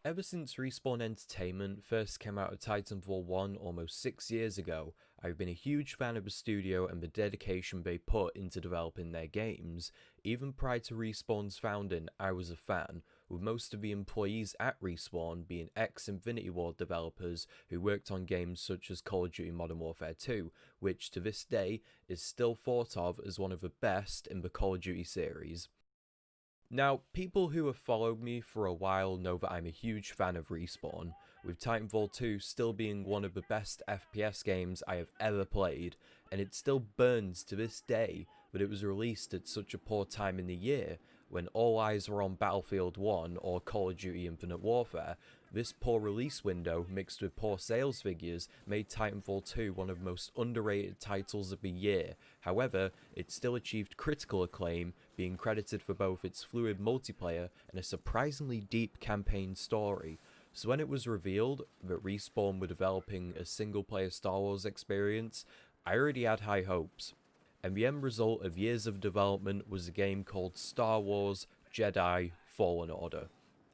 Ever since Respawn Entertainment first came out of Titanfall 1 almost 6 years ago, I've been a huge fan of the studio and the dedication they put into developing their games. Even prior to Respawn's founding, I was a fan, with most of the employees at Respawn being ex-Infinity Ward developers who worked on games such as Call of Duty Modern Warfare 2, which to this day is still thought of as one of the best in the Call of Duty series. Now, people who have followed me for a while know that I'm a huge fan of Respawn, with Titanfall 2 still being one of the best FPS games I have ever played, and it still burns to this day that it was released at such a poor time in the year, when all eyes were on Battlefield 1 or Call of Duty Infinite Warfare. This poor release window, mixed with poor sales figures, made Titanfall 2 one of the most underrated titles of the year. However, it still achieved critical acclaim, being credited for both its fluid multiplayer and a surprisingly deep campaign story. So when it was revealed that Respawn were developing a single-player Star Wars experience, I already had high hopes. And the end result of years of development was a game called Star Wars Jedi Fallen Order.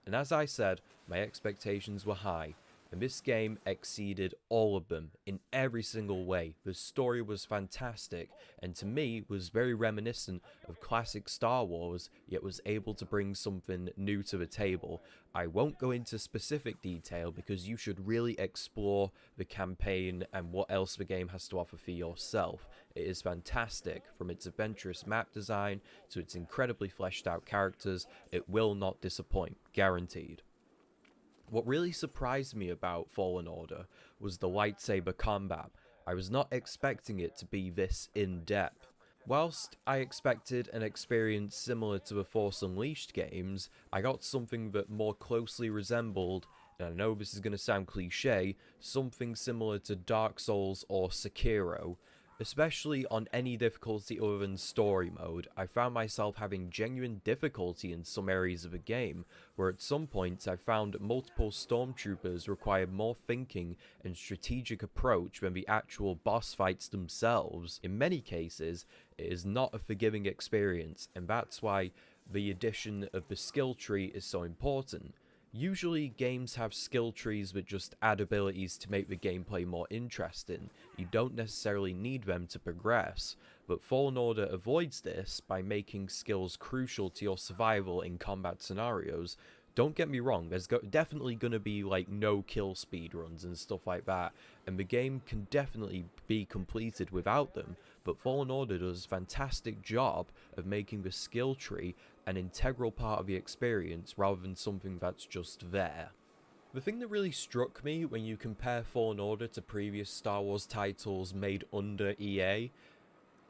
And as I said, my expectations were high, and this game exceeded all of them in every single way. The story was fantastic, and to me was very reminiscent of classic Star Wars, yet was able to bring something new to the table. I won't go into specific detail because you should really explore the campaign and what else the game has to offer for yourself. It is fantastic, from its adventurous map design to its incredibly fleshed out characters. It will not disappoint, guaranteed. What really surprised me about Fallen Order was the lightsaber combat. I was not expecting it to be this in-depth. Whilst I expected an experience similar to the Force Unleashed games, I got something that more closely resembled, and I know this is going to sound cliche, something similar to Dark Souls or Sekiro. Especially on any difficulty other than story mode, I found myself having genuine difficulty in some areas of the game, where at some points I found multiple stormtroopers required more thinking and strategic approach than the actual boss fights themselves. In many cases, it is not a forgiving experience, and that's why the addition of the skill tree is so important. Usually games have skill trees that just add abilities to make the gameplay more interesting. You don't necessarily need them to progress, but Fallen Order avoids this by making skills crucial to your survival in combat scenarios. Don't get me wrong, there's definitely going to be like no kill speedruns and stuff like that, and the game can definitely be completed without them, but Fallen Order does a fantastic job of making the skill tree an integral part of the experience rather than something that's just there. The thing that really struck me when you compare Fallen Order to previous Star Wars titles made under EA,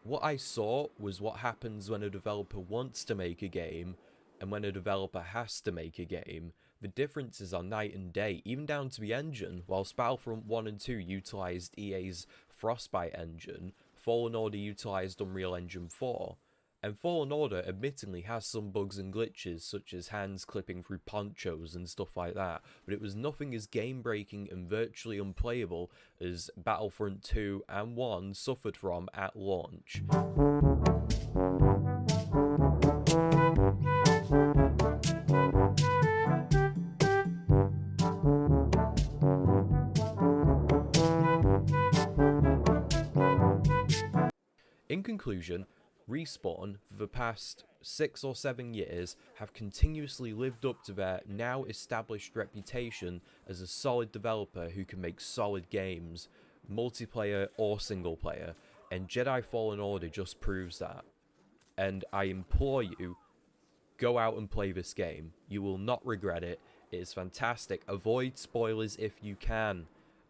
what I saw was what happens when a developer wants to make a game and when a developer has to make a game. The differences are night and day, even down to the engine. Whilst Battlefront 1 and 2 utilised EA's Frostbite engine, Fallen Order utilised Unreal Engine 4. And Fallen Order admittedly has some bugs and glitches, such as hands clipping through ponchos and stuff like that, but it was nothing as game-breaking and virtually unplayable as Battlefront 2 and 1 suffered from at launch. In conclusion, Respawn, for the past 6 or 7 years, have continuously lived up to their now established reputation as a solid developer who can make solid games, multiplayer or single player, and Jedi Fallen Order just proves that. And I implore you, go out and play this game. You will not regret it. It is fantastic. Avoid spoilers if you can.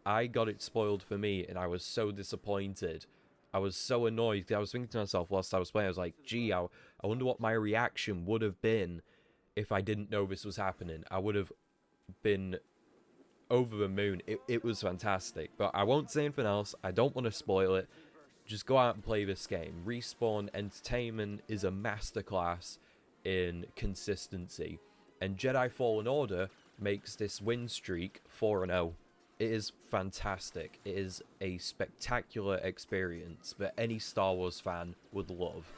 I got it spoiled for me and I was so disappointed. I was so annoyed because I was thinking to myself whilst I was playing, I was like, gee, I wonder what my reaction would have been if I didn't know this was happening. I would have been over the moon. It was fantastic, but I won't say anything else. I don't want to spoil it. Just go out and play this game. Respawn Entertainment is a masterclass in consistency, and Jedi Fallen Order makes this win streak 4-0. It is fantastic. It is a spectacular experience that any Star Wars fan would love.